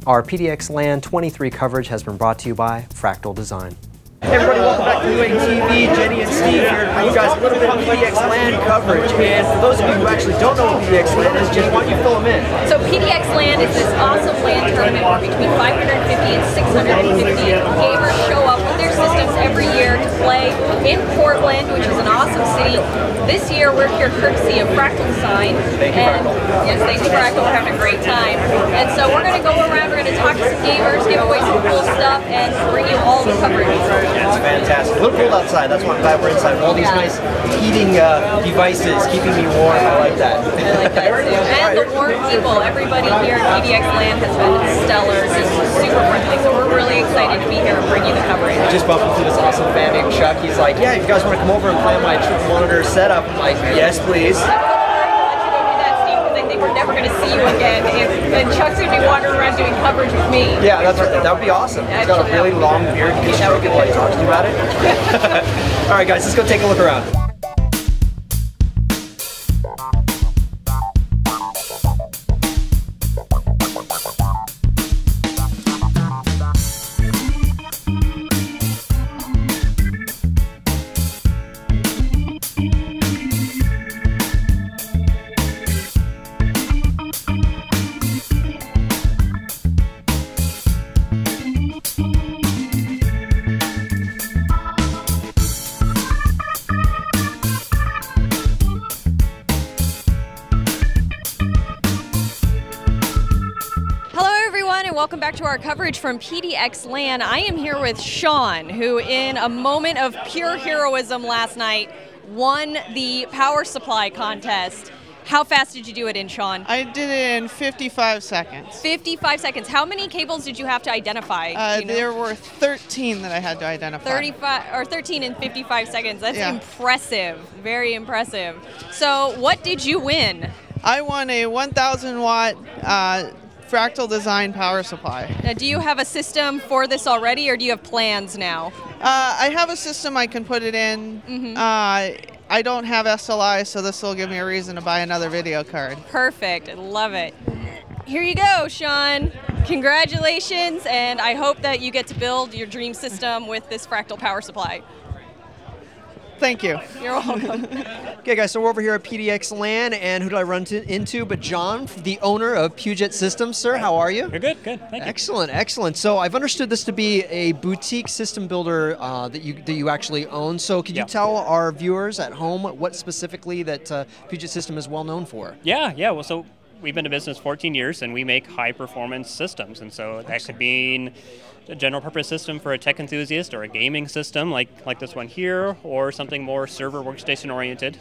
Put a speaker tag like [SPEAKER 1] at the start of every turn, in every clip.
[SPEAKER 1] Our PDXLAN 23 coverage has been brought to you by Fractal Design.
[SPEAKER 2] Hey everybody, welcome back to Newegg TV. Jenny and Steve here to bring you guys a little bit of PDXLAN coverage. And for those of you who actually don't know what PDXLAN is, Jenny, why don't you fill them in?
[SPEAKER 3] So PDXLAN is this awesome LAN tournament where between 550 and 650 gamers show up with their systems every year to play in Portland, which is an awesome city. This year we're here courtesy of Fractal Design.
[SPEAKER 2] Thank you, Fractal.
[SPEAKER 3] Yes, thank you, Fractal. We're having a great time. And so we're going to go around, we're going to talk to some gamers, give away some cool stuff, and bring you all the coverage.
[SPEAKER 2] That's fantastic. A little cold outside. That's why I'm glad we're inside. All these nice heating devices keeping me warm. I like that.
[SPEAKER 3] I like that too. And the warm people. Everybody here at PDXLAN has been stellar, just super friendly. So we're really excited to be here and bring you the coverage.
[SPEAKER 2] I just bumped into this awesome fan named Chuck. He's like, yeah, if you guys want to come over and play on my triple monitor setup, I'm like, yes, please.
[SPEAKER 3] We're never going to see you again. And Chuck's going to be wandering around doing coverage with me.
[SPEAKER 2] Yeah, that's right. That would be awesome. He's got a really long beard. Can you stroke it while he talks to you about it? All right, guys, let's go take a look around.
[SPEAKER 3] Welcome back to our coverage from PDXLAN. I am here with Sean, who in a moment of pure heroism last night won the power supply contest. How fast did you do it in, Sean?
[SPEAKER 4] I did it in 55 seconds.
[SPEAKER 3] 55 seconds. How many cables did you have to identify?
[SPEAKER 4] There were 13 that I had to identify.
[SPEAKER 3] 13 in 55 seconds. That's impressive. Very impressive. So what did you win?
[SPEAKER 4] I won a 1,000 watt Fractal Design power supply.
[SPEAKER 3] Now, do you have a system for this already, or do you have plans now?
[SPEAKER 4] I have a system I can put it in.
[SPEAKER 3] Mm-hmm.
[SPEAKER 4] I don't have SLI, so this will give me a reason to buy another video card.
[SPEAKER 3] Perfect. I love it. Here you go, Sean. Congratulations, and I hope that you get to build your dream system with this Fractal power supply.
[SPEAKER 4] Thank you.
[SPEAKER 3] You're welcome.
[SPEAKER 1] Okay, guys, so we're over here at PDXLAN, and who did I run into but John, the owner of Puget Systems. Sir, how are you?
[SPEAKER 5] You're good, good. Thank you.
[SPEAKER 1] Excellent, excellent. So I've understood this to be a boutique system builder that you actually own. So could you tell our viewers at home what specifically that Puget System is well known for?
[SPEAKER 5] Yeah. Well, so we've been in business 14 years, and we make high-performance systems, and so that could mean a general purpose system for a tech enthusiast or a gaming system like this one here, or something more server workstation oriented.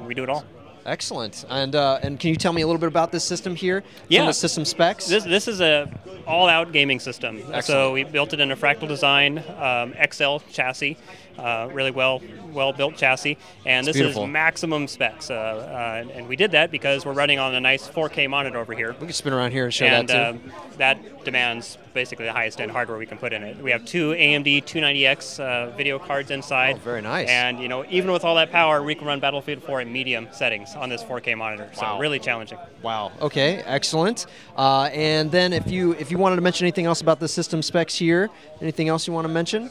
[SPEAKER 5] We do it all.
[SPEAKER 1] Excellent. And can you tell me a little bit about this system here?
[SPEAKER 5] Yeah.
[SPEAKER 1] Some of the system specs?
[SPEAKER 5] This is a all-out gaming system.
[SPEAKER 1] Excellent.
[SPEAKER 5] So we built it in a Fractal Design XL chassis, really well-built chassis, and this is maximum specs. And we did that because we're running on a nice 4K monitor over here.
[SPEAKER 1] We can spin around here and show that too.
[SPEAKER 5] That demands basically the highest end hardware we can put in it. We have two AMD 290X video cards inside.
[SPEAKER 1] Oh, very nice.
[SPEAKER 5] And even with all that power, we can run Battlefield 4 in medium settings on this 4K monitor. So really challenging.
[SPEAKER 1] Wow. Okay. Excellent. And then if you wanted to mention anything else about the system specs here, anything else you want to mention?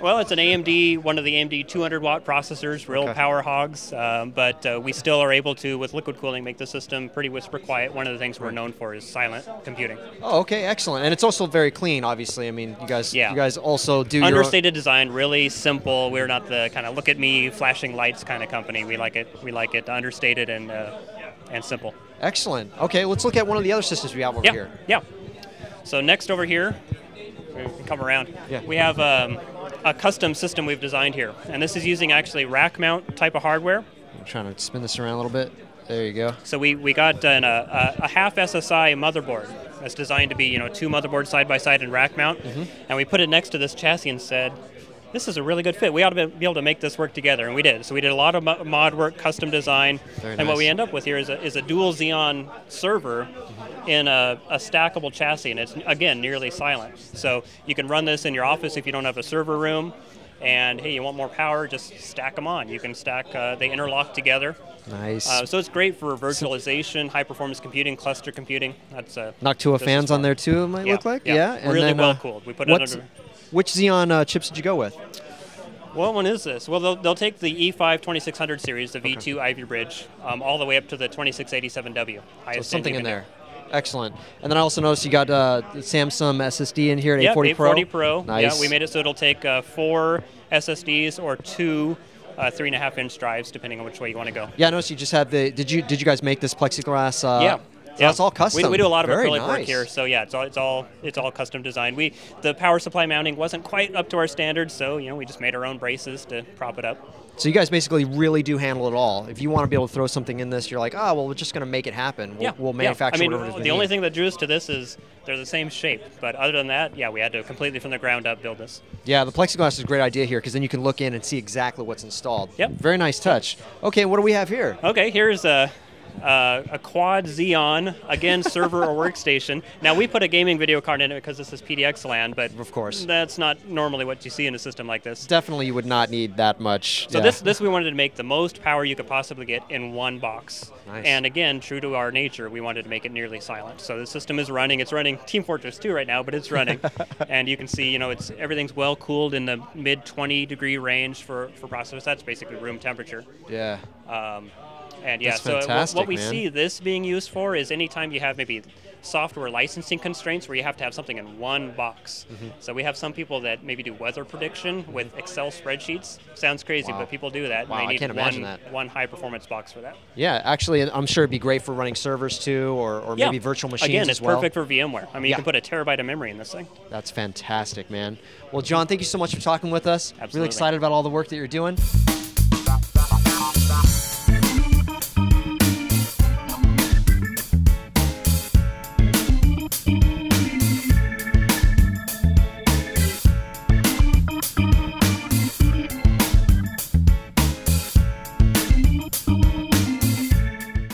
[SPEAKER 5] Well, it's an AMD, one of the AMD 200 watt processors, real power hogs, but we still are able to, with liquid cooling, make the system pretty whisper quiet. One of the things we're known for is silent computing.
[SPEAKER 1] Oh, okay, excellent. And it's also very clean, obviously. I mean, you guys also do
[SPEAKER 5] understated design, really simple. We're not the kind of look at me, flashing lights kind of company. We like it understated and simple.
[SPEAKER 1] Excellent. Okay, let's look at one of the other systems we have over here.
[SPEAKER 5] Yeah. So next over here, we can come around.
[SPEAKER 1] Yeah.
[SPEAKER 5] We have a custom system we've designed here, and this is using actually rack mount type of hardware.
[SPEAKER 1] I'm trying to spin this around a little bit. There you go.
[SPEAKER 5] So we got a half SSI motherboard that's designed to be two motherboards side by side in rack mount, and we put it next to this chassis and said, this is a really good fit. We ought to be able to make this work together, and we did. So we did a lot of mod work, custom design, and what we end up with here is a dual Xeon server in a stackable chassis, and it's, again, nearly silent. So you can run this in your office if you don't have a server room, And hey, you want more power? Just stack them on. You can stack, they interlock together.
[SPEAKER 1] Nice.
[SPEAKER 5] So it's great for virtualization, high-performance computing, cluster computing. That's
[SPEAKER 1] Noctua fans on there too, it might look like? Yeah.
[SPEAKER 5] And really well cooled. We put it under.
[SPEAKER 1] Which Xeon chips did you go with?
[SPEAKER 5] What one is this? Well, they'll take the E5 2600 series, the V2 Ivy Bridge, all the way up to the 2687W.
[SPEAKER 1] So something in there. Excellent. And then I also noticed you got the Samsung SSD in here at 840 Pro.
[SPEAKER 5] 840 Pro.
[SPEAKER 1] Nice.
[SPEAKER 5] Yeah, we made it so it'll take 4 SSDs or 2 3.5-inch drives, depending on which way you want to go.
[SPEAKER 1] Yeah, I noticed you just had the. Did you guys make this plexiglass?
[SPEAKER 5] Yeah.
[SPEAKER 1] So it's all custom.
[SPEAKER 5] We do a lot of
[SPEAKER 1] Very
[SPEAKER 5] acrylic work
[SPEAKER 1] nice.
[SPEAKER 5] here, so yeah, it's all custom designed. The power supply mounting wasn't quite up to our standards, so we just made our own braces to prop it up.
[SPEAKER 1] So you guys basically really do handle it all. If you want to be able to throw something in this, you're like, oh, well, we're just going to make it happen. We'll manufacture whatever it is we
[SPEAKER 5] the only
[SPEAKER 1] need.
[SPEAKER 5] thing that drew us to this is they're the same shape, but other than that, yeah, we had to completely from the ground up build this.
[SPEAKER 1] Yeah, the plexiglass is a great idea here because then you can look in and see exactly what's installed.
[SPEAKER 5] Yep.
[SPEAKER 1] Very nice touch. Okay, what do we have here?
[SPEAKER 5] Okay, here's a quad Xeon, again, server or workstation. Now, we put a gaming video card in it because this is PDXLAN, but
[SPEAKER 1] of course,
[SPEAKER 5] that's not normally what you see in a system like this.
[SPEAKER 1] Definitely you would not need that much.
[SPEAKER 5] So this we wanted to make the most power you could possibly get in one box.
[SPEAKER 1] Nice.
[SPEAKER 5] And again, true to our nature, we wanted to make it nearly silent. So the system is running. It's running Team Fortress 2 right now, but it's running. And you can see, everything's well cooled in the mid 20-degree range for process. That's basically room temperature.
[SPEAKER 1] Yeah.
[SPEAKER 5] And yeah, so what we see this being used for is anytime you have maybe software licensing constraints where you have to have something in one box. So we have some people that maybe do weather prediction with Excel spreadsheets. Sounds crazy, but people do that.
[SPEAKER 1] Wow,
[SPEAKER 5] and they need
[SPEAKER 1] I can't imagine that.
[SPEAKER 5] One high-performance box for that.
[SPEAKER 1] Yeah, actually, I'm sure it'd be great for running servers too, or maybe virtual machines
[SPEAKER 5] Again,
[SPEAKER 1] as well.
[SPEAKER 5] it's perfect for VMware. I mean, you can put a terabyte of memory in this thing.
[SPEAKER 1] That's fantastic, man. Well, John, thank you so much for talking with us.
[SPEAKER 5] Absolutely.
[SPEAKER 1] Really excited about all the work that you're doing.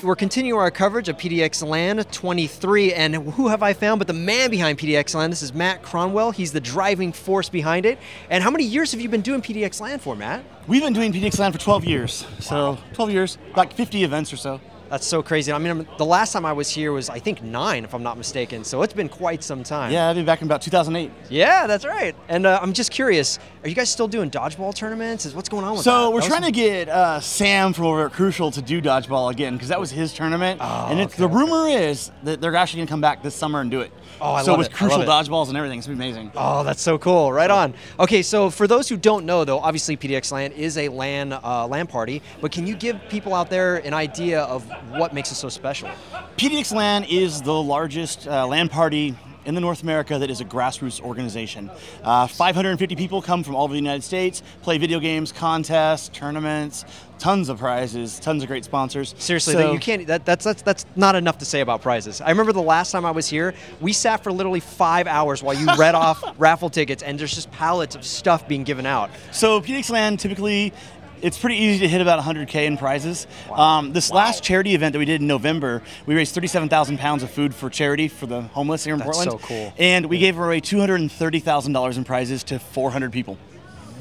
[SPEAKER 1] We're continuing our coverage of PDXLAN 23, and who have I found but the man behind PDXLAN? This is Matt Cromwell. He's the driving force behind it. And how many years have you been doing PDXLAN for, Matt?
[SPEAKER 6] We've been doing PDXLAN for 12 years. So 12 years, like 50 events or so.
[SPEAKER 1] That's so crazy. I mean, the last time I was here was, I think, 9, if I'm not mistaken. So it's been quite some time.
[SPEAKER 6] Yeah, I've been back in about 2008.
[SPEAKER 1] Yeah, that's right. And I'm just curious, are you guys still doing dodgeball tournaments? What's going on with that?
[SPEAKER 6] So we're trying to get Sam from over at Crucial to do dodgeball again, because that was his tournament. And the rumor is that they're actually going to come back this summer and do it.
[SPEAKER 1] Oh, I
[SPEAKER 6] so
[SPEAKER 1] love
[SPEAKER 6] with
[SPEAKER 1] it.
[SPEAKER 6] Crucial dodgeballs and everything, it's going to be amazing.
[SPEAKER 1] Oh, that's so cool. Right on. Okay, so for those who don't know, though, obviously PDXLAN is a LAN party, but can you give people out there an idea of what makes it so special?
[SPEAKER 6] PDXLAN is the largest LAN party in the North America that is a grassroots organization. 550 people come from all over the United States, play video games, contests, tournaments, tons of prizes, tons of great sponsors.
[SPEAKER 1] Seriously,
[SPEAKER 6] so,
[SPEAKER 1] you can't. That's not enough to say about prizes. I remember the last time I was here, we sat for literally 5 hours while you read off raffle tickets, and there's just pallets of stuff being given out.
[SPEAKER 6] So PDXLAN typically, it's pretty easy to hit about 100K in prizes. This last charity event that we did in November, we raised 37,000 pounds of food for charity for the homeless here in Portland.
[SPEAKER 1] That's so cool.
[SPEAKER 6] And we gave away $230,000 in prizes to 400 people.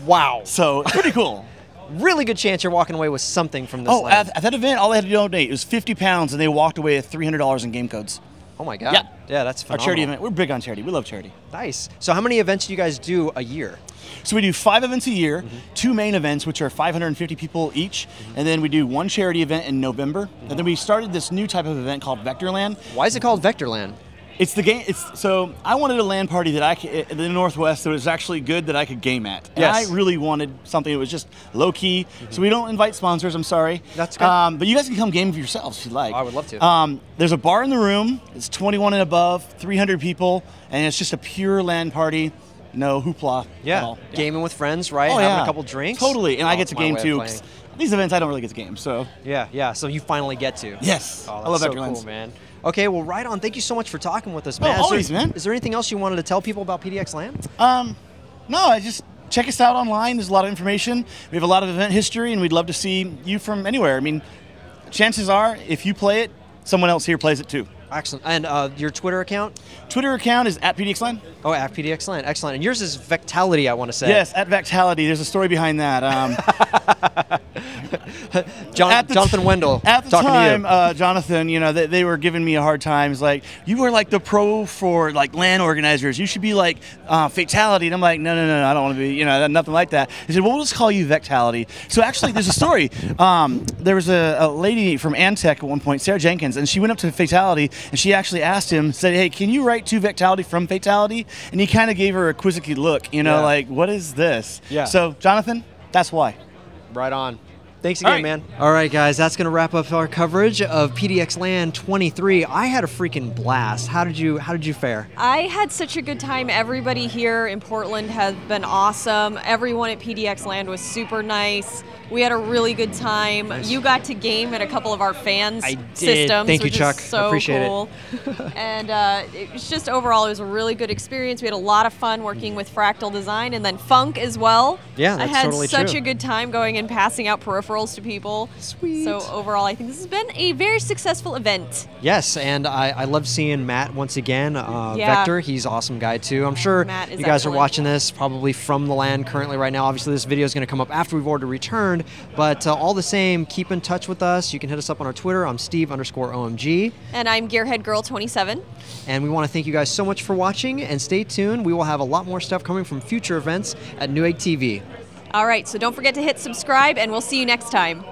[SPEAKER 1] Wow.
[SPEAKER 6] So it's pretty cool.
[SPEAKER 1] Really good chance you're walking away with something from this.
[SPEAKER 6] At that event, all they had to donate was 50 pounds, and they walked away with $300 in game codes.
[SPEAKER 1] Oh my God. Yeah, that's phenomenal.
[SPEAKER 6] Our charity event. We're big on charity. We love charity.
[SPEAKER 1] Nice. So how many events do you guys do a year?
[SPEAKER 6] So we do 5 events a year, 2 main events, which are 550 people each, and then we do 1 charity event in November, and then we started this new type of event called VectorLAN.
[SPEAKER 1] Why is it called VectorLAN?
[SPEAKER 6] It's the game. So I wanted a LAN party that in the Northwest that was actually good that I could game at. And I really wanted something that was just low key. So we don't invite sponsors. I'm sorry.
[SPEAKER 1] That's good.
[SPEAKER 6] But you guys can come game for yourselves if you'd like.
[SPEAKER 1] I would love to.
[SPEAKER 6] There's a bar in the room. It's 21 and above, 300 people, and it's just a pure LAN party. No hoopla.
[SPEAKER 1] Yeah.
[SPEAKER 6] At all.
[SPEAKER 1] Gaming with friends, right? Having a couple drinks.
[SPEAKER 6] Totally. And I get to game too. These events I don't really get to game. So
[SPEAKER 1] yeah. So you finally get to.
[SPEAKER 6] Yes.
[SPEAKER 1] Oh,
[SPEAKER 6] I love
[SPEAKER 1] so
[SPEAKER 6] VectorLAN.
[SPEAKER 1] cool, man. Okay, well, right on. Thank you so much for talking with us, man.
[SPEAKER 6] Always, man.
[SPEAKER 1] Is there anything else you wanted to tell people about PDXLAN?
[SPEAKER 6] No, I just check us out online. There's a lot of information. We have a lot of event history, and we'd love to see you from anywhere. I mean, chances are, if you play it, someone else here plays it too.
[SPEAKER 1] Excellent. And your Twitter account?
[SPEAKER 6] Twitter account is at PDXLAN.
[SPEAKER 1] Oh, at PDXLAN. Excellent. And yours is Vectality, I want to say.
[SPEAKER 6] Yes, at Vectality. There's a story behind that.
[SPEAKER 1] Jonathan Wendell.
[SPEAKER 6] At the
[SPEAKER 1] talking
[SPEAKER 6] time,
[SPEAKER 1] to you.
[SPEAKER 6] Jonathan, they were giving me a hard time. It's like, you are like the pro for like LAN organizers. You should be like Fatality. And I'm like, no, I don't want to be, nothing like that. He said, well, we'll just call you Vectality. So actually, there's a story. There was a lady from Antec at one point, Sarah Jenkins, and she went up to Fatality, and she actually asked him, said, hey, can you write to Vectality from Fatality? And he kind of gave her a quizzical look, like, what is this?
[SPEAKER 1] Yeah.
[SPEAKER 6] So, Jonathan, that's why.
[SPEAKER 1] Right on. Thanks again, man. All right, guys, that's going to wrap up our coverage of PDXLAN 23. I had a freaking blast. How did you fare?
[SPEAKER 3] I had such a good time. Everybody here in Portland has been awesome. Everyone at PDXLAN was super nice. We had a really good time. Nice. You got to game at a couple of our fans' systems.
[SPEAKER 1] Thank you,
[SPEAKER 3] which
[SPEAKER 1] Chuck.
[SPEAKER 3] Is so
[SPEAKER 1] appreciate
[SPEAKER 3] cool.
[SPEAKER 1] it.
[SPEAKER 3] And it was just overall, it was a really good experience. We had a lot of fun working with Fractal Design and then Funk as well.
[SPEAKER 1] Yeah, that's
[SPEAKER 3] I had
[SPEAKER 1] totally
[SPEAKER 3] such
[SPEAKER 1] true.
[SPEAKER 3] a good time going and passing out peripherals to people.
[SPEAKER 1] Sweet.
[SPEAKER 3] So overall, I think this has been a very successful event.
[SPEAKER 1] Yes, and I love seeing Matt once again. Vector, he's an awesome guy too. I'm sure
[SPEAKER 3] Matt is
[SPEAKER 1] you guys
[SPEAKER 3] excellent.
[SPEAKER 1] are watching this probably from the LAN currently right now. Obviously, this video is going to come up after we've already returned, but all the same, keep in touch with us. You can hit us up on our Twitter. I'm Steve_OMG.
[SPEAKER 3] And I'm Gearhead Girl 27.
[SPEAKER 1] And we want to thank you guys so much for watching, and stay tuned. We will have a lot more stuff coming from future events at Newegg TV.
[SPEAKER 3] All right, so don't forget to hit subscribe, and we'll see you next time.